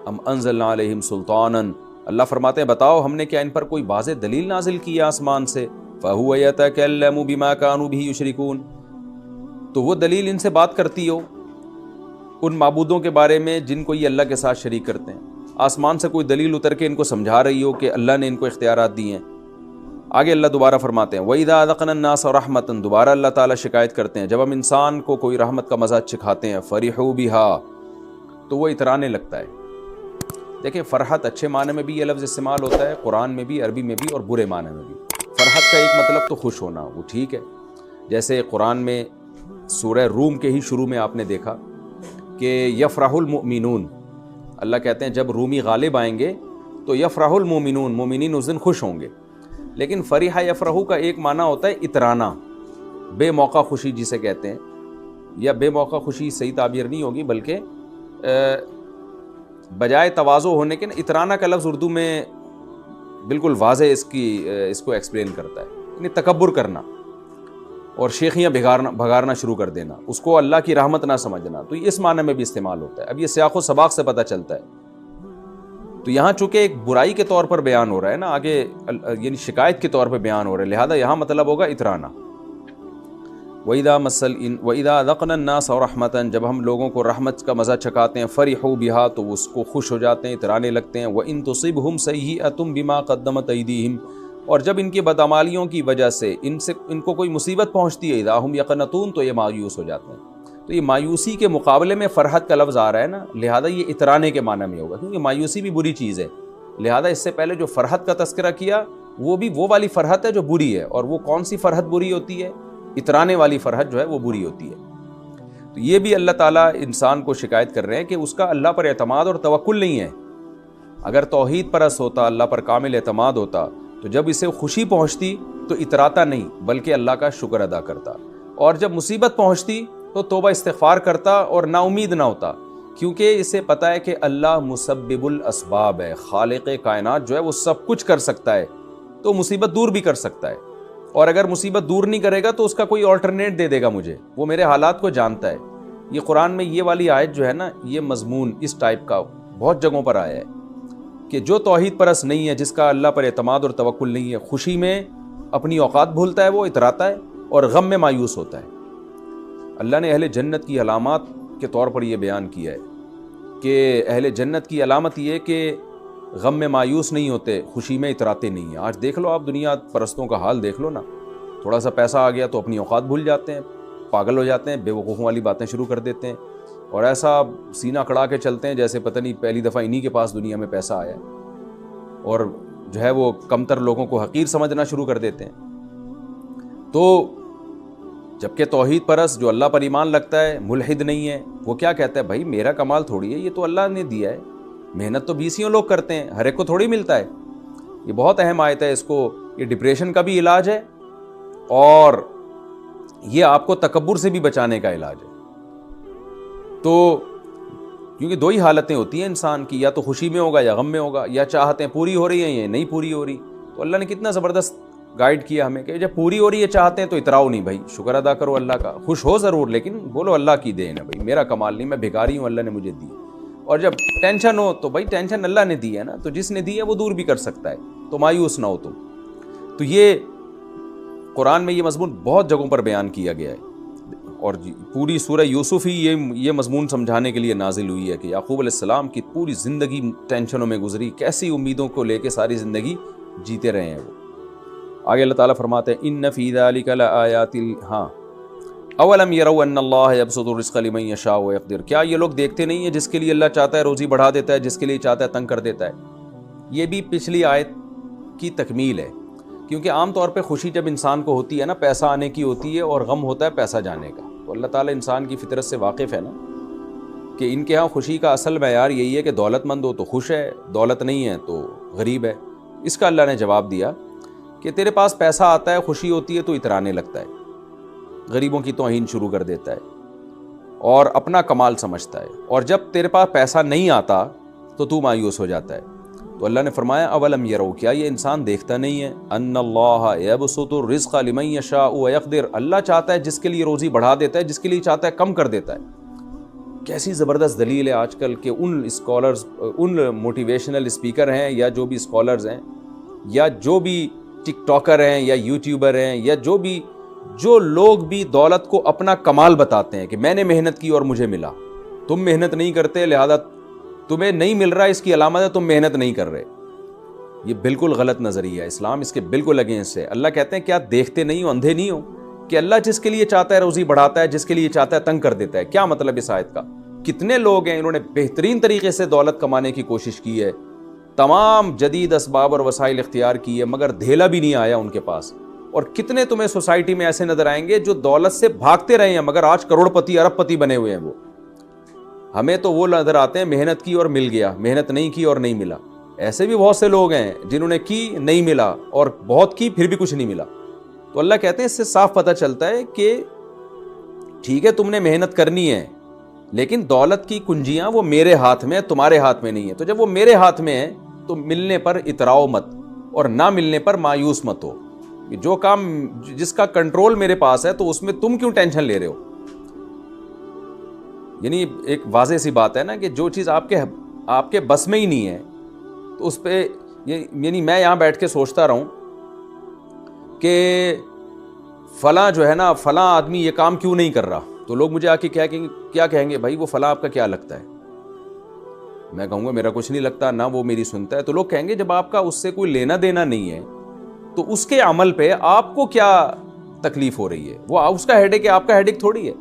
ام انزلنا علیہم سلطانا، اللہ فرماتے ہیں بتاؤ ہم نے کیا ان پر کوئی واضح دلیل نازل کی آسمان سے؟ فَهُوَ يَتَكَلَّمُ بِمَا كَانُوا بِهِ يُشْرِكُونَ، تو وہ دلیل ان سے بات کرتی ہو ان معبودوں کے بارے میں جن کو یہ اللہ کے ساتھ شریک کرتے ہیں، آسمان سے کوئی دلیل اتر کے ان کو سمجھا رہی ہو کہ اللہ نے ان کو اختیارات دی ہیں۔ آگے اللہ دوبارہ فرماتے ہیں وَإِذَا أَذَقْنَا النَّاسَ رَحْمَةً، دوبارہ اللہ تعالیٰ شکایت کرتے ہیں جب ہم انسان کو کوئی رحمت کا مزہ چکھاتے ہیں، فَرِحُوا بِهَا، تو وہ اترانے لگتا ہے۔ دیکھیں فرحت اچھے معنی میں بھی یہ لفظ استعمال ہوتا ہے، قرآن میں بھی، عربی میں بھی، اور برے معنی میں بھی۔ فرحت کا ایک مطلب تو خوش ہونا، وہ ٹھیک ہے، جیسے قرآن میں سورہ روم کے ہی شروع میں آپ نے دیکھا کہ یفرح المؤمنون، اللہ کہتے ہیں جب رومی غالب آئیں گے تو یفرح المؤمنون، مومنین اس دن خوش ہوں گے۔ لیکن فریح یفرحو کا ایک معنی ہوتا ہے اترانا، بے موقع خوشی جسے کہتے ہیں، یا بے موقع خوشی صحیح تعبیر نہیں ہوگی بلکہ بجائے تواضع ہونے کے اترانا کا لفظ اردو میں بالکل واضح اس کو ایکسپلین کرتا ہے، یعنی تکبر کرنا اور شیخیاں بھگارنا شروع کر دینا، اس کو اللہ کی رحمت نہ سمجھنا، تو اس معنی میں بھی استعمال ہوتا ہے۔ اب یہ سیاق و سباق سے پتہ چلتا ہے، تو یہاں چونکہ ایک برائی کے طور پر بیان ہو رہا ہے نا، آگے یعنی شکایت کے طور پہ بیان ہو رہا ہے، لہذا یہاں مطلب ہوگا اترانا۔ وَإِذَا أَذَقْنَا النَّاسَ رَحْمَةً، جب ہم لوگوں کو رحمت کا مزہ چکھاتے ہیں، فَرِحُوا بِهَا، تو اس کو خوش ہو جاتے ہیں، اترانے لگتے ہیں۔ وَإِن تُصِبْهُمْ سَيِّئَةٌ بِمَا قَدَّمَتْ أَيْدِيهِمْ، اور جب ان کی بدعمالیوں کی وجہ سے ان کو کوئی مصیبت پہنچتی ہے، اِذَا هُمْ يَقْنَطُونَ، تو یہ مایوس ہو جاتے ہیں۔ تو یہ مایوسی کے مقابلے میں فرحت کا لفظ آ رہا ہے نا، لہذا یہ اترانے کے معنی میں ہوگا، کیونکہ مایوسی بھی بری چیز ہے، لہذا اس سے پہلے جو فرحت کا تذکرہ کیا وہ بھی وہ والی فرحت ہے جو بری ہے، اور وہ کون سی فرحت بری ہوتی ہے؟ اترانے والی فرحت جو ہے وہ بری ہوتی ہے۔ تو یہ بھی اللہ تعالیٰ انسان کو شکایت کر رہے ہیں کہ اس کا اللہ پر اعتماد اور توکل نہیں ہے۔ اگر توحید پرست ہوتا، اللہ پر کامل اعتماد ہوتا، تو جب اسے خوشی پہنچتی تو اتراتا نہیں بلکہ اللہ کا شکر ادا کرتا، اور جب مصیبت پہنچتی تو توبہ استغفار کرتا اور نا امید نہ ہوتا، کیونکہ اسے پتہ ہے کہ اللہ مسبب الاسباب ہے، خالق کائنات جو ہے وہ سب کچھ کر سکتا ہے، تو مصیبت دور بھی کر سکتا ہے، اور اگر مصیبت دور نہیں کرے گا تو اس کا کوئی آلٹرنیٹ دے دے گا مجھے، وہ میرے حالات کو جانتا ہے۔ یہ قرآن میں یہ والی آیت جو ہے نا، یہ مضمون اس ٹائپ کا بہت جگہوں پر آیا ہے کہ جو توحید پرست نہیں ہے، جس کا اللہ پر اعتماد اور توکل نہیں ہے، خوشی میں اپنی اوقات بھولتا ہے، وہ اتراتا ہے، اور غم میں مایوس ہوتا ہے۔ اللہ نے اہل جنت کی علامات کے طور پر یہ بیان کیا ہے کہ اہل جنت کی علامت یہ کہ غم میں مایوس نہیں ہوتے، خوشی میں اتراتے نہیں ہیں۔ آج دیکھ لو آپ دنیا پرستوں کا حال دیکھ لو نا، تھوڑا سا پیسہ آ گیا تو اپنی اوقات بھول جاتے ہیں، پاگل ہو جاتے ہیں، بے وقوفوں والی باتیں شروع کر دیتے ہیں، اور ایسا سینہ کڑا کے چلتے ہیں جیسے پتہ نہیں پہلی دفعہ انہی کے پاس دنیا میں پیسہ آیا ہے، اور جو ہے وہ کمتر لوگوں کو حقیر سمجھنا شروع کر دیتے ہیں۔ تو جبکہ توحید پرست جو اللہ پر ایمان لگتا ہے، ملحد نہیں ہے، وہ کیا کہتا ہے؟ بھائی میرا کمال تھوڑی ہے، یہ تو اللہ نے دیا ہے، محنت تو بیسیوں لوگ کرتے ہیں، ہر ایک کو تھوڑی ملتا ہے۔ یہ بہت اہم آیت ہے، اس کو یہ ڈپریشن کا بھی علاج ہے، اور یہ آپ کو تکبر سے بھی بچانے کا علاج ہے۔ تو کیونکہ دو ہی حالتیں ہوتی ہیں انسان کی، یا تو خوشی میں ہوگا یا غم میں ہوگا، یا چاہتیں پوری ہو رہی ہیں یا نہیں پوری ہو رہی۔ تو اللہ نے کتنا زبردست گائیڈ کیا ہمیں کہ جب پوری ہو رہی ہے چاہتے ہیں تو اتراؤ نہیں، بھائی شکر ادا کرو اللہ کا، خوش ہو ضرور لیکن بولو اللہ کی دین ہے، بھائی میرا کمال نہیں، میں بھکاری ہوں، اللہ نے مجھے دی۔ اور جب ٹینشن ہو تو بھائی ٹینشن اللہ نے دی ہے نا، تو جس نے دی ہے وہ دور بھی کر سکتا ہے، تو مایوس نہ ہو تم۔ تو یہ قرآن میں یہ مضمون بہت جگہوں پر بیان کیا گیا ہے، اور پوری سورہ یوسف ہی یہ مضمون سمجھانے کے لیے نازل ہوئی ہے کہ یعقوب علیہ السلام کی پوری زندگی ٹینشنوں میں گزری، کیسی امیدوں کو لے کے ساری زندگی جیتے رہے ہیں وہ۔ آگے اللہ تعالیٰ فرماتے ہیں ان فی ذلک لآیات، ہاں اولم یروا ان اللہ یبسط الرزق لمن یشاء ویقدر، کیا یہ لوگ دیکھتے نہیں ہیں جس کے لیے اللہ چاہتا ہے روزی بڑھا دیتا ہے، جس کے لیے چاہتا ہے تنگ کر دیتا ہے۔ یہ بھی پچھلی آیت کی تکمیل ہے، کیونکہ عام طور پہ خوشی جب انسان کو ہوتی ہے نا، پیسہ آنے کی ہوتی ہے، اور غم ہوتا ہے پیسہ جانے کا۔ تو اللہ تعالیٰ انسان کی فطرت سے واقف ہے نا، کہ ان کے ہاں خوشی کا اصل معیار یہی ہے کہ دولت مند ہو تو خوش ہے، دولت نہیں ہے تو غریب ہے۔ اس کا اللہ نے جواب دیا کہ تیرے پاس پیسہ آتا ہے، خوشی ہوتی ہے تو اترانے لگتا ہے، غریبوں کی توہین شروع کر دیتا ہے اور اپنا کمال سمجھتا ہے، اور جب تیرے پاس پیسہ نہیں آتا تو مایوس ہو جاتا ہے۔ تو اللہ نے فرمایا اولم یرو، کیا یہ انسان دیکھتا نہیں ہے ان اللہ یبسط الرزق لمن یشاء ویقدر، اللہ چاہتا ہے جس کے لیے روزی بڑھا دیتا ہے، جس کے لیے چاہتا ہے کم کر دیتا ہے۔ کیسی زبردست دلیل ہے آج کل کہ ان اسکالرز، ان موٹیویشنل اسپیکر ہیں یا جو بھی اسکالرز ہیں یا جو بھی ٹک ٹاکر ہیں یا یوٹیوبر ہیں یا جو لوگ بھی دولت کو اپنا کمال بتاتے ہیں کہ میں نے محنت کی اور مجھے ملا، تم محنت نہیں کرتے لہذا تمہیں نہیں مل رہا، اس کی علامت ہے تم محنت نہیں کر رہے. یہ بالکل غلط نظریہ ہے. اسلام اس کے بالکل اگینسٹ ہے. اللہ کہتے ہیں کیا دیکھتے نہیں ہو، اندھے نہیں ہو کہ اللہ جس کے لیے چاہتا ہے روزی بڑھاتا ہے، جس کے لیے چاہتا ہے تنگ کر دیتا ہے. کیا مطلب اس آیت کا؟ کتنے لوگ ہیں انہوں نے بہترین طریقے سے دولت کمانے کی کوشش کی ہے، تمام جدید اسباب اور وسائل اختیار کی ہے، مگر دھیلا بھی نہیں آیا ان کے پاس. اور کتنے تمہیں سوسائٹی میں ایسے نظر آئیں گے جو دولت سے بھاگتے رہے ہیں مگر آج کروڑ پتی ارب پتی بنے ہوئے ہیں. وہ ہمیں تو وہ نظر آتے ہیں محنت کی اور مل گیا، محنت نہیں کی اور نہیں ملا. ایسے بھی بہت سے لوگ ہیں جنہوں نے کی نہیں ملا اور بہت کی پھر بھی کچھ نہیں ملا. تو اللہ کہتے ہیں اس سے صاف پتہ چلتا ہے کہ ٹھیک ہے تم نے محنت کرنی ہے لیکن دولت کی کنجیاں وہ میرے ہاتھ میں، تمہارے ہاتھ میں نہیں ہے. تو جب وہ میرے ہاتھ میں ہے تو ملنے پر اتراؤ مت اور نہ ملنے پر مایوس مت ہو. جو کام جس کا کنٹرول میرے پاس ہے تو اس میں تم کیوں ٹینشن لے رہے ہو؟ یعنی ایک واضح سی بات ہے نا کہ جو چیز آپ کے بس میں ہی نہیں ہے تو اس پہ یعنی میں یہاں بیٹھ کے سوچتا رہوں کہ فلاں جو ہے نا فلاں آدمی یہ کام کیوں نہیں کر رہا، تو لوگ مجھے آ کے کیا کہیں گے، بھائی وہ فلاں آپ کا کیا لگتا ہے؟ میں کہوں گا میرا کچھ نہیں لگتا، نہ وہ میری سنتا ہے. تو لوگ کہیں گے جب آپ کا اس سے کوئی لینا دینا نہیں ہے تو اس کے عمل پہ آپ کو کیا تکلیف ہو رہی ہے؟ وہ اس کا ہیڈیک ہے، آپ کا ہیڈیک تھوڑی ہے.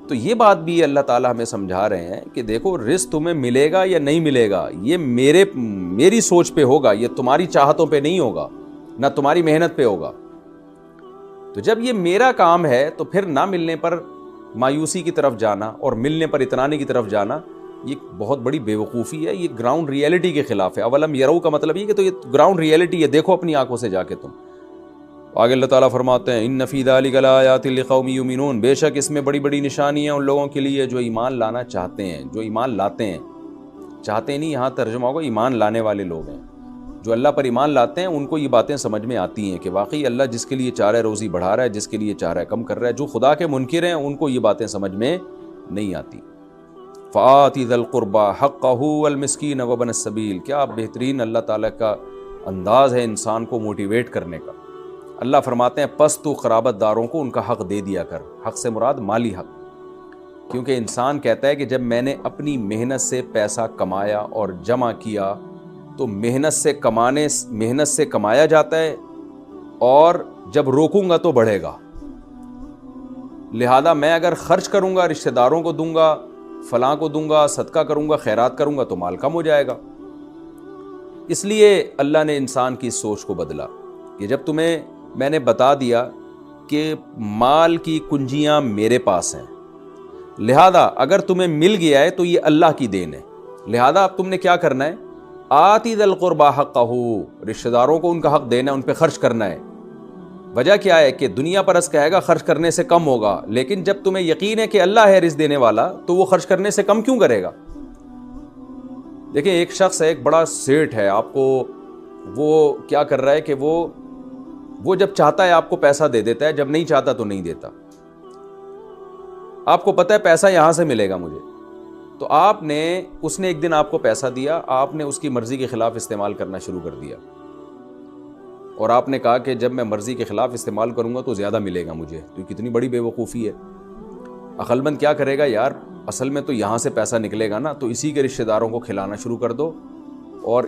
تو یہ بات بھی اللہ تعالیٰ ہمیں سمجھا رہے ہیں کہ دیکھو رزق تمہیں ملے گا یا نہیں ملے گا یہ میری سوچ پہ ہوگا، یہ تمہاری چاہتوں پہ نہیں ہوگا، نہ تمہاری محنت پہ ہوگا. تو جب یہ میرا کام ہے تو پھر نہ ملنے پر مایوسی کی طرف جانا اور ملنے پر اترانے کی طرف جانا یہ بہت بڑی بیوقوفی ہے. یہ گراؤنڈ ریئلٹی کے خلاف ہے. اولم یرو کا مطلب یہ کہ تو یہ گراؤنڈ ریئلٹی ہے، دیکھو اپنی آنکھوں سے جا کے تم. آگے اللہ تعالیٰ فرماتے ہیں ان فی ذلک لآیات لقوم یؤمنون، بے شک اس میں بڑی بڑی نشانیاں ان لوگوں کے لیے جو ایمان لانا چاہتے ہیں، جو ایمان لاتے ہیں. چاہتے نہیں، یہاں ترجمہ ہوگا ایمان لانے والے لوگ ہیں. جو اللہ پر ایمان لاتے ہیں ان کو یہ باتیں سمجھ میں آتی ہیں کہ واقعی اللہ جس کے لیے چاہ رہا ہے روزی بڑھا رہا ہے، جس کے لیے چاہ رہا ہے کم کر رہا ہے. جو خدا کے منکر ہیں ان کو یہ باتیں سمجھ میں نہیں آتی. فآت ذی القربى حقہ والمسکین وابن السبیل، کیا بہترین اللہ تعالیٰ کا انداز ہے انسان کو موٹیویٹ کرنے کا. اللہ فرماتے ہیں پس تو قرابت داروں کو ان کا حق دے دیا کر. حق سے مراد مالی حق، کیونکہ انسان کہتا ہے کہ جب میں نے اپنی محنت سے پیسہ کمایا اور جمع کیا تو محنت سے کمایا جاتا ہے اور جب روکوں گا تو بڑھے گا. لہذا میں اگر خرچ کروں گا، رشتہ داروں کو دوں گا، فلاں کو دوں گا، صدقہ کروں گا، خیرات کروں گا تو مال کم ہو جائے گا. اس لیے اللہ نے انسان کی سوچ کو بدلا کہ جب تمہیں میں نے بتا دیا کہ مال کی کنجیاں میرے پاس ہیں، لہذا اگر تمہیں مل گیا ہے تو یہ اللہ کی دین ہے. لہذا اب تم نے کیا کرنا ہے، آتی ذی القربى حقہ، رشتہ داروں کو ان کا حق دینا ہے، ان پہ خرچ کرنا ہے. وجہ کیا ہے کہ دنیا پرست کہے گا خرچ کرنے سے کم ہوگا، لیکن جب تمہیں یقین ہے کہ اللہ ہے رزق دینے والا تو وہ خرچ کرنے سے کم کیوں کرے گا؟ دیکھیں ایک شخص ہے، ایک بڑا سیٹ ہے، آپ کو وہ کیا کر رہا ہے کہ وہ جب چاہتا ہے آپ کو پیسہ دے دیتا ہے، جب نہیں چاہتا تو نہیں دیتا. آپ کو پتہ ہے پیسہ یہاں سے ملے گا مجھے، تو اس نے ایک دن آپ کو پیسہ دیا، آپ نے اس کی مرضی کے خلاف استعمال کرنا شروع کر دیا اور آپ نے کہا کہ جب میں مرضی کے خلاف استعمال کروں گا تو زیادہ ملے گا مجھے. تو کتنی بڑی بے وقوفی ہے. عقل مند کیا کرے گا، یار اصل میں تو یہاں سے پیسہ نکلے گا نا، تو اسی کے رشتہ داروں کو کھلانا شروع کر دو اور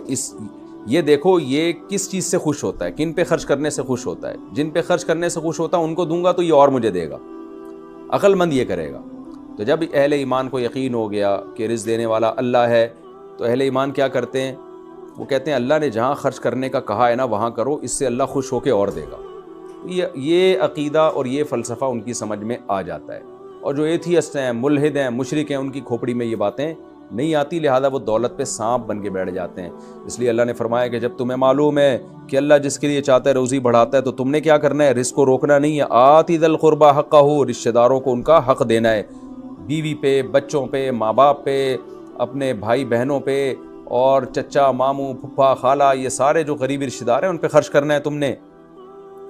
یہ دیکھو یہ کس چیز سے خوش ہوتا ہے، کن پہ خرچ کرنے سے خوش ہوتا ہے. جن پہ خرچ کرنے سے خوش ہوتا ہے ان کو دوں گا تو یہ اور مجھے دے گا. عقل مند یہ کرے گا. تو جب اہل ایمان کو یقین ہو گیا کہ رزق دینے والا اللہ ہے تو اہل ایمان کیا کرتے ہیں، وہ کہتے ہیں اللہ نے جہاں خرچ کرنے کا کہا ہے نا وہاں کرو، اس سے اللہ خوش ہو کے اور دے گا. یہ عقیدہ اور یہ فلسفہ ان کی سمجھ میں آ جاتا ہے. اور جو ایتھیسٹ ہیں، ملحد ہیں، مشرک ہیں، ان کی کھوپڑی میں یہ باتیں نہیں آتی، لہذا وہ دولت پہ سانپ بن کے بیٹھ جاتے ہیں. اس لیے اللہ نے فرمایا کہ جب تمہیں معلوم ہے کہ اللہ جس کے لیے چاہتا ہے روزی بڑھاتا ہے تو تم نے کیا کرنا ہے، رزق کو روکنا نہیں ہے. آتی ذی القربى حقہ، رشتہ داروں کو ان کا حق دینا ہے. بیوی پہ، بچوں پہ، ماں باپ پہ، اپنے بھائی بہنوں پہ اور چچا، ماموں، پھپھا، خالہ، یہ سارے جو غریب رشتہ دار ہیں ان پہ خرچ کرنا ہے تم نے.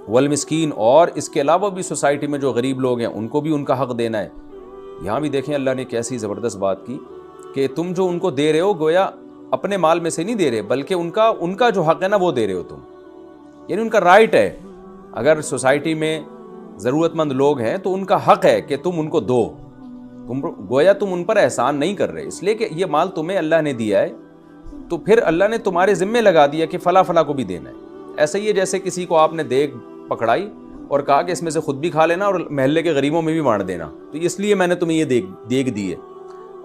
والمسکین، اور اس کے علاوہ بھی سوسائٹی میں جو غریب لوگ ہیں ان کو بھی ان کا حق دینا ہے. یہاں بھی دیکھیں اللہ نے کیسی زبردست بات کی کہ تم جو ان کو دے رہے ہو گویا اپنے مال میں سے نہیں دے رہے، بلکہ ان کا جو حق ہے نا وہ دے رہے ہو تم، یعنی ان کا رائٹ ہے. اگر سوسائٹی میں ضرورت مند لوگ ہیں تو ان کا حق ہے کہ تم ان کو دو. گویا تم ان پر احسان نہیں کر رہے، اس لیے کہ یہ مال تمہیں اللہ نے دیا ہے تو پھر اللہ نے تمہارے ذمے لگا دیا کہ فلاں فلاں کو بھی دینا ہے. ایسا ہی ہے جیسے کسی کو آپ نے دیگ پکڑائی اور کہا کہ اس میں سے خود بھی کھا لینا اور محلے کے غریبوں میں بھی بانٹ دینا، تو اس لیے میں نے تمہیں یہ دیگ دی ہے.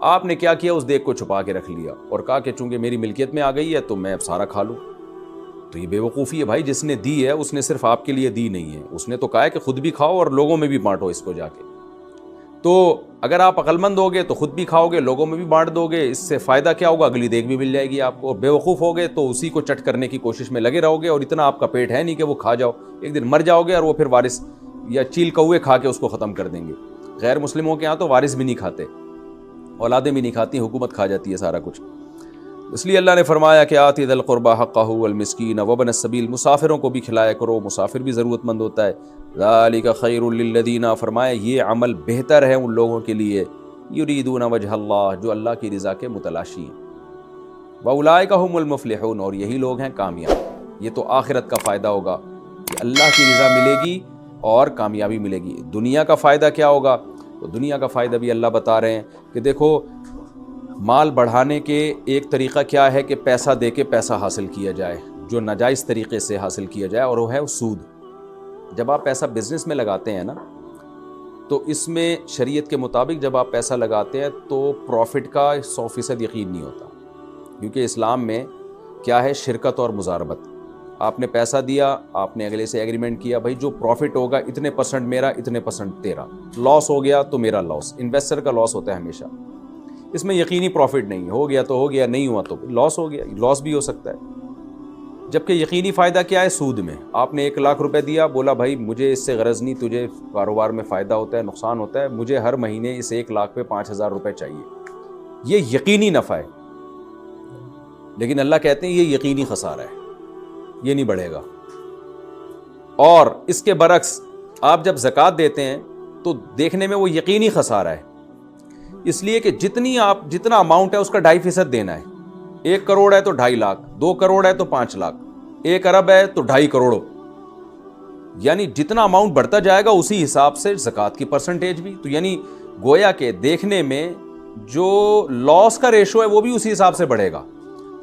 آپ نے کیا کیا، اس دیگ کو چھپا کے رکھ لیا اور کہا کہ چونکہ میری ملکیت میں آ گئی ہے تو میں اب سارا کھا لوں. تو یہ بے وقوفی ہے بھائی. جس نے دی ہے اس نے صرف آپ کے لیے دی نہیں ہے، اس نے تو کہا ہے کہ خود بھی کھاؤ اور لوگوں میں بھی بانٹو اس کو جا کے. تو اگر آپ عقل مند ہوگے تو خود بھی کھاؤ گے، لوگوں میں بھی بانٹ دو گے، اس سے فائدہ کیا ہوگا، اگلی دیگ بھی مل جائے گی آپ کو. اور بے وقوف ہوگے تو اسی کو چٹ کرنے کی کوشش میں لگے رہو گے، اور اتنا آپ کا پیٹ ہے نہیں کہ وہ کھا جاؤ. ایک دن مر جاؤ گے اور وہ پھر وارث یا چیل کوے کھا کے اس کو ختم کر دیں گے. غیر مسلموں کے ہاں تو وارث بھی نہیں کھاتے، اولادیں بھی نہیں کھاتی، حکومت کھا جاتی ہے سارا کچھ. اس لیے اللہ نے فرمایا کہ آتی ذی القربی حقہ والمسکین وابن السبیل، مسافروں کو بھی کھلایا کرو، مسافر بھی ضرورت مند ہوتا ہے. ذالک خیر للذین، فرمایا یہ عمل بہتر ہے ان لوگوں کے لیے، یریدون وجہ اللہ، جو اللہ کی رضا کے متلاشی ہیں. واولئک هم المفلحون، اور یہی لوگ ہیں کامیاب. یہ تو آخرت کا فائدہ ہوگا کہ اللہ کی رضا ملے گی اور کامیابی ملے گی. دنیا کا فائدہ کیا ہوگا؟ تو دنیا کا فائدہ بھی اللہ بتا رہے ہیں کہ دیکھو مال بڑھانے کے ایک طریقہ کیا ہے کہ پیسہ دے کے پیسہ حاصل کیا جائے، جو ناجائز طریقے سے حاصل کیا جائے، اور وہ ہے سود. جب آپ پیسہ بزنس میں لگاتے ہیں نا تو اس میں شریعت کے مطابق جب آپ پیسہ لگاتے ہیں تو پروفٹ کا 100% یقین نہیں ہوتا، کیونکہ اسلام میں کیا ہے، شرکت اور مزاربت. آپ نے پیسہ دیا، آپ نے اگلے سے ایگریمنٹ کیا، بھائی جو پروفٹ ہوگا اتنے پرسنٹ میرا، اتنے پرسنٹ تیرا، لاس ہو گیا تو میرا لاس. انویسٹر کا لاس ہوتا ہے ہمیشہ، اس میں یقینی پروفٹ نہیں، ہو گیا تو ہو گیا، نہیں ہوا تو لاس ہو گیا، لاس بھی ہو سکتا ہے. جبکہ یقینی فائدہ کیا ہے؟ سود میں. آپ نے 1,00,000 روپے دیا، بولا بھائی مجھے اس سے غرض نہیں، تجھے کاروبار میں فائدہ ہوتا ہے، نقصان ہوتا ہے، مجھے ہر مہینے اس 1,00,000 پہ 5,000 روپے چاہیے. یہ یقینی نفع ہے. لیکن اللہ کہتے ہیں یہ یقینی خسارہ ہے، یہ نہیں بڑھے گا. اور اس کے برعکس آپ جب زکوٰۃ دیتے ہیں تو دیکھنے میں وہ یقینی خسارہ ہے، اس لیے کہ جتنا اماؤنٹ ہے اس کا 2.5% دینا ہے. 1 کروڑ ہے تو 2.5 لاکھ، 2 کروڑ ہے تو 5 لاکھ، 1 ارب ہے تو 2.5 کروڑ. یعنی جتنا اماؤنٹ بڑھتا جائے گا اسی حساب سے زکوٰۃ کی پرسنٹیج بھی. تو یعنی گویا کہ دیکھنے میں جو لاس کا ریشو ہے وہ بھی اسی حساب سے بڑھے گا.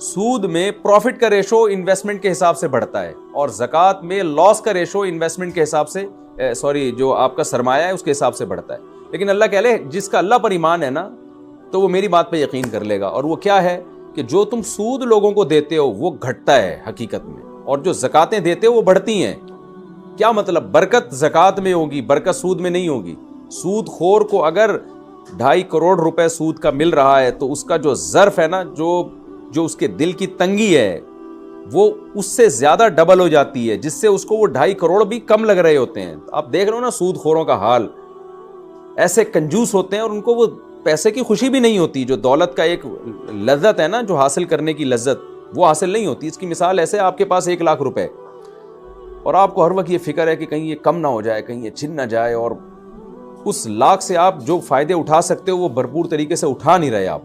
سود میں پروفٹ کا ریشو انویسٹمنٹ کے حساب سے بڑھتا ہے، اور زکوٰۃ میں لاس کا ریشو انویسٹمنٹ کے حساب سے جو آپ کا سرمایہ ہے اس کے حساب سے بڑھتا ہے. لیکن اللہ کہہ لے جس کا اللہ پر ایمان ہے نا تو وہ میری بات پہ یقین کر لے گا. اور وہ کیا ہے کہ جو تم سود لوگوں کو دیتے ہو وہ گھٹتا ہے حقیقت میں، اور جو زکاتیں دیتے ہو وہ بڑھتی ہیں. کیا مطلب؟ برکت زکوٰۃ میں ہوگی، برکت سود میں نہیں ہوگی. سود خور کو اگر 2.5 کروڑ روپے سود کا مل رہا ہے تو اس کا جو ظرف ہے نا، جو اس کے دل کی تنگی ہے وہ اس سے زیادہ ڈبل ہو جاتی ہے، جس سے اس کو وہ 2.5 کروڑ بھی کم لگ رہے ہوتے ہیں. آپ دیکھ رہے ہو نا سود خوروں کا حال، ایسے کنجوس ہوتے ہیں اور ان کو وہ پیسے کی خوشی بھی نہیں ہوتی. جو دولت کا ایک لذت ہے نا، جو حاصل کرنے کی لذت، وہ حاصل نہیں ہوتی. اس کی مثال ایسے آپ کے پاس 1,00,000 روپے اور آپ کو ہر وقت یہ فکر ہے کہ کہیں یہ کم نہ ہو جائے، کہیں یہ چھن نہ جائے، اور اس لاکھ سے آپ جو فائدے اٹھا سکتے ہو وہ بھرپور طریقے سے اٹھا نہیں رہے آپ.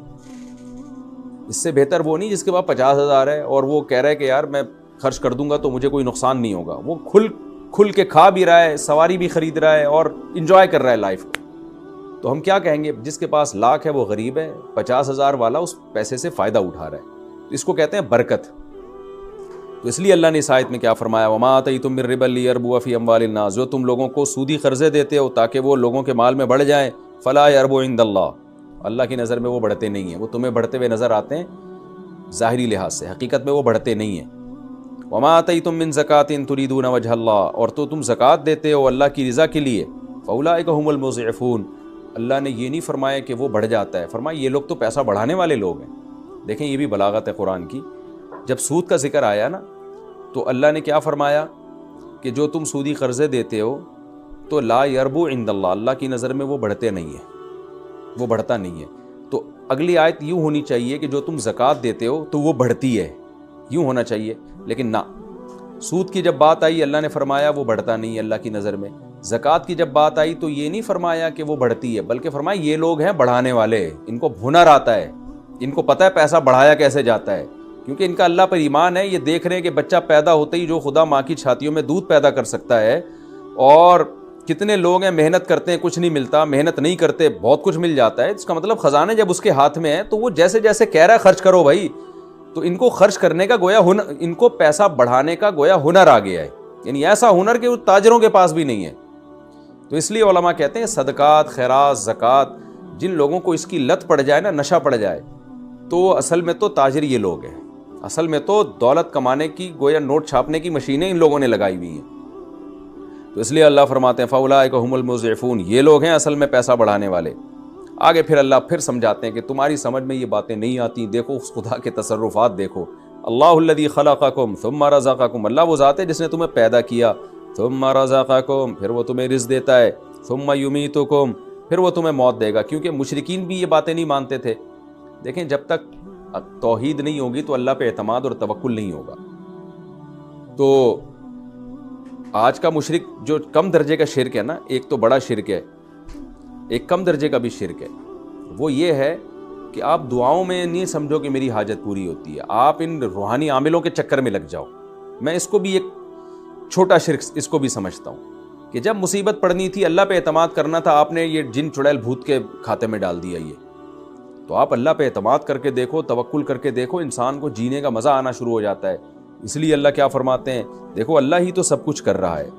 اس سے بہتر وہ نہیں جس کے پاس 50,000 ہے اور وہ کہہ رہا ہے کہ یار میں خرچ کر دوں گا تو مجھے کوئی نقصان نہیں ہوگا. وہ کھل کے کھا بھی رہا ہے، سواری بھی خرید رہا ہے اور انجوائے کر رہا ہے لائف کو. تو ہم کیا کہیں گے؟ جس کے پاس لاکھ ہے وہ غریب ہے، 50,000 والا اس پیسے سے فائدہ اٹھا رہا ہے. اس کو کہتے ہیں برکت. تو اس لیے اللہ نے اس آیت میں کیا فرمایا، وما آتیتم من ربا لیربو فی اموال الناس، جو تم لوگوں کو سودی قرضے دیتے ہو تاکہ وہ لوگوں کے مال میں بڑھ جائیں، فلا یربو عند اللہ، اللہ کی نظر میں وہ بڑھتے نہیں ہیں. وہ تمہیں بڑھتے ہوئے نظر آتے ہیں ظاہری لحاظ سے، حقیقت میں وہ بڑھتے نہیں ہیں. وما آتیتم من زکاۃ تریدون وجہ اللہ، اور تو تم زکوٰۃ دیتے ہو اللہ کی رضا کے لیے، فاولئک هم المضعفون، اللہ نے یہ نہیں فرمایا کہ وہ بڑھ جاتا ہے، فرمایا یہ لوگ تو پیسہ بڑھانے والے لوگ ہیں. دیکھیں یہ بھی بلاغت ہے قرآن کی. جب سود کا ذکر آیا نا تو اللہ نے کیا فرمایا کہ جو تم سودی قرضے دیتے ہو تو لا یربو عند اللہ، اللہ کی نظر میں وہ بڑھتے نہیں ہیں، وہ بڑھتا نہیں ہے. تو اگلی آیت یوں ہونی چاہیے کہ جو تم زکوٰۃ دیتے ہو تو وہ بڑھتی ہے، یوں ہونا چاہیے. لیکن نہ، سود کی جب بات آئی اللہ نے فرمایا وہ بڑھتا نہیں ہے اللہ کی نظر میں. زکوٰۃ کی جب بات آئی تو یہ نہیں فرمایا کہ وہ بڑھتی ہے، بلکہ فرمایا یہ لوگ ہیں بڑھانے والے، ان کو ہنر آتا ہے، ان کو پتہ ہے پیسہ بڑھایا کیسے جاتا ہے، کیونکہ ان کا اللہ پر ایمان ہے۔ یہ دیکھ رہے ہیں کہ بچہ پیدا ہوتے ہی جو خدا ماں کی چھاتیوں میں دودھ پیدا کر سکتا ہے، اور کتنے لوگ ہیں محنت کرتے ہیں کچھ نہیں ملتا، محنت نہیں کرتے بہت کچھ مل جاتا ہے۔ اس کا مطلب خزانے جب اس کے ہاتھ میں ہے تو وہ جیسے جیسے کہہ رہا ہے خرچ کرو بھائی، تو ان کو خرچ کرنے کا گویا ہنر، ان کو پیسہ بڑھانے کا گویا ہنر آ گیا ہے، یعنی ایسا ہنر کہ وہ تاجروں کے پاس بھی نہیں ہے۔ تو اس لیے علماء کہتے ہیں صدقات، خیرات، زکوٰۃ، جن لوگوں کو اس کی لت پڑ جائے نا، نشہ پڑ جائے، تو اصل میں تو تاجر یہ لوگ ہیں، اصل میں تو دولت کمانے کی گویا نوٹ چھاپنے کی مشینیں ان لوگوں نے لگائی ہوئی ہیں۔ تو اس لیے اللہ فرماتے ہیں فَأُولَٰئِکَ هُمُ الْمُضْعِفُونَ، یہ لوگ ہیں اصل میں پیسہ بڑھانے والے۔ آگے پھر اللہ پھر سمجھاتے ہیں کہ تمہاری سمجھ میں یہ باتیں نہیں آتی، دیکھو اس خدا کے تصرفات دیکھو۔ اللہ الذی خلقکم ثم رزقکم، اللہ وہ ذات ہے جس نے تمہیں پیدا کیا، ثم رزقکم، پھر وہ تمہیں رزق دیتا ہے، ثم یمیتکم، پھر وہ تمہیں موت دے گا، کیونکہ مشرکین بھی یہ باتیں نہیں مانتے تھے۔ دیکھیں جب تک توحید نہیں ہوگی تو اللہ پہ اعتماد اور توکل نہیں ہوگا۔ تو آج کا مشرک جو کم درجے کا شرک ہے نا، ایک تو بڑا شرک ہے، ایک کم درجے کا بھی شرک ہے، وہ یہ ہے کہ آپ دعاؤں میں نہیں سمجھو کہ میری حاجت پوری ہوتی ہے، آپ ان روحانی عاملوں کے چکر میں لگ جاؤ۔ میں اس کو بھی ایک چھوٹا شرک اس کو بھی سمجھتا ہوں کہ جب مصیبت پڑنی تھی، اللہ پہ اعتماد کرنا تھا، آپ نے یہ جن چڑیل بھوت کے کھاتے میں ڈال دیا۔ یہ تو آپ اللہ پہ اعتماد کر کے دیکھو، توکل کر کے دیکھو، انسان کو جینے کا مزہ آنا شروع ہو جاتا ہے۔ اس لیے اللہ کیا فرماتے ہیں، دیکھو اللہ ہی تو سب کچھ کر رہا ہے۔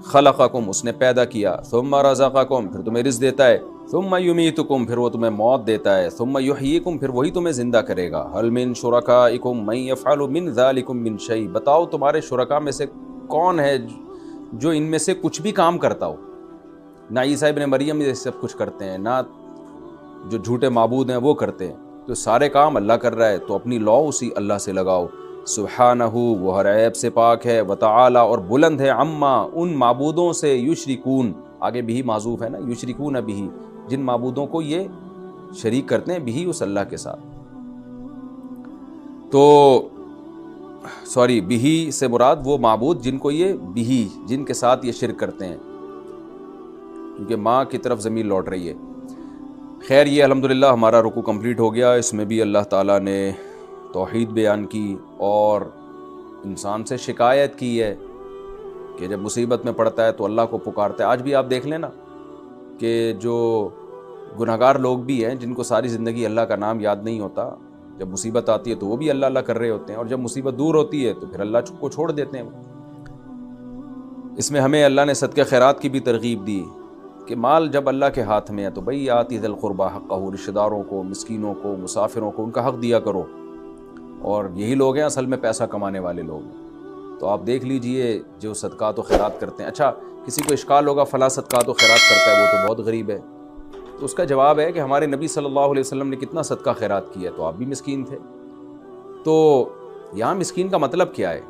خلقکم، اس نے پیدا کیا، ثم رزقکم، پھر تمہیں رزق دیتا ہے، ثم یمیتکم، پھر وہ تمہیں موت دیتا ہے، ثم یحییکم، پھر وہی تمہیں زندہ کرے گا۔ هل من شرکائکم من یفعل من ذلکم من شیء، بتاؤ تمہارے شرکاء میں سے کون ہے جو ان میں سے کچھ بھی کام کرتا ہو؟ نہ عیسیٰ ابن مریم یہ سب کچھ کرتے ہیں، نہ جو جھوٹے معبود ہیں وہ کرتے ہیں، تو سارے کام اللہ کر رہا ہے، تو اپنی لو اسی اللہ سے لگاؤ۔ سبحانہ، وہ ہر عیب سے پاک ہے، وتعالی، اور بلند ہے، عما، ان معبودوں سے، یشرکون، آگے بھی معذوف ہے نا، یشرکون بھی، جن معبودوں کو یہ شریک کرتے ہیں بھی اس اللہ کے ساتھ۔ تو سوری، بھی سے مراد وہ معبود جن کو یہ بھی، جن کے ساتھ یہ شرک کرتے ہیں، کیونکہ ماں کی طرف ضمیر لوٹ رہی ہے۔ خیر، یہ الحمدللہ ہمارا رکوع کمپلیٹ ہو گیا۔ اس میں بھی اللہ تعالیٰ نے توحید بیان کی اور انسان سے شکایت کی ہے کہ جب مصیبت میں پڑتا ہے تو اللہ کو پکارتا ہے۔ آج بھی آپ دیکھ لیں نا کہ جو گناہگار لوگ بھی ہیں جن کو ساری زندگی اللہ کا نام یاد نہیں ہوتا، جب مصیبت آتی ہے تو وہ بھی اللہ اللہ کر رہے ہوتے ہیں، اور جب مصیبت دور ہوتی ہے تو پھر اللہ کو چھوڑ دیتے ہیں۔ اس میں ہمیں اللہ نے صدقہ خیرات کی بھی ترغیب دی کہ مال جب اللہ کے ہاتھ میں ہے تو بھئی آتی ذی القربہ حقہ، رشتہ داروں کو، مسکینوں کو، مسافروں کو ان کا حق دیا کرو، اور یہی لوگ ہیں اصل میں پیسہ کمانے والے لوگ۔ تو آپ دیکھ لیجئے جو صدقات و خیرات کرتے ہیں۔ اچھا، کسی کو اشکال ہوگا فلاں صدقات و خیرات کرتا ہے وہ تو بہت غریب ہے، تو اس کا جواب ہے کہ ہمارے نبی صلی اللہ علیہ وسلم نے کتنا صدقہ خیرات کیا، تو آپ بھی مسکین تھے۔ تو یہاں مسکین کا مطلب کیا ہے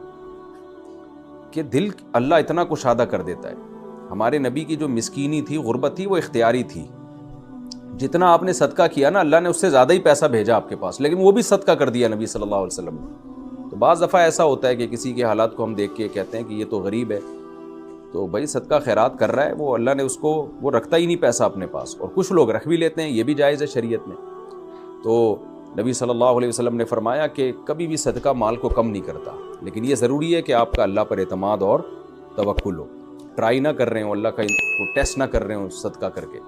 کہ دل اللہ اتنا کشادہ کر دیتا ہے۔ ہمارے نبی کی جو مسکینی تھی، غربت تھی، وہ اختیاری تھی۔ جتنا آپ نے صدقہ کیا نا، اللہ نے اس سے زیادہ ہی پیسہ بھیجا آپ کے پاس، لیکن وہ بھی صدقہ کر دیا نبی صلی اللہ علیہ وسلم نے۔ تو بعض دفعہ ایسا ہوتا ہے کہ کسی کے حالات کو ہم دیکھ کے کہتے ہیں کہ یہ تو غریب ہے، تو بھائی صدقہ خیرات کر رہا ہے، وہ اللہ نے اس کو، وہ رکھتا ہی نہیں پیسہ اپنے پاس، اور کچھ لوگ رکھ بھی لیتے ہیں، یہ بھی جائز ہے شریعت میں۔ تو نبی صلی اللہ علیہ وسلم نے فرمایا کہ کبھی بھی صدقہ مال کو کم نہیں کرتا، لیکن یہ ضروری ہے کہ آپ کا اللہ پر اعتماد اور توکل ہو، ٹرائی نہ کر رہے ہوں، اللہ کا ٹیسٹ نہ کر رہے ہوں صدقہ کر کے۔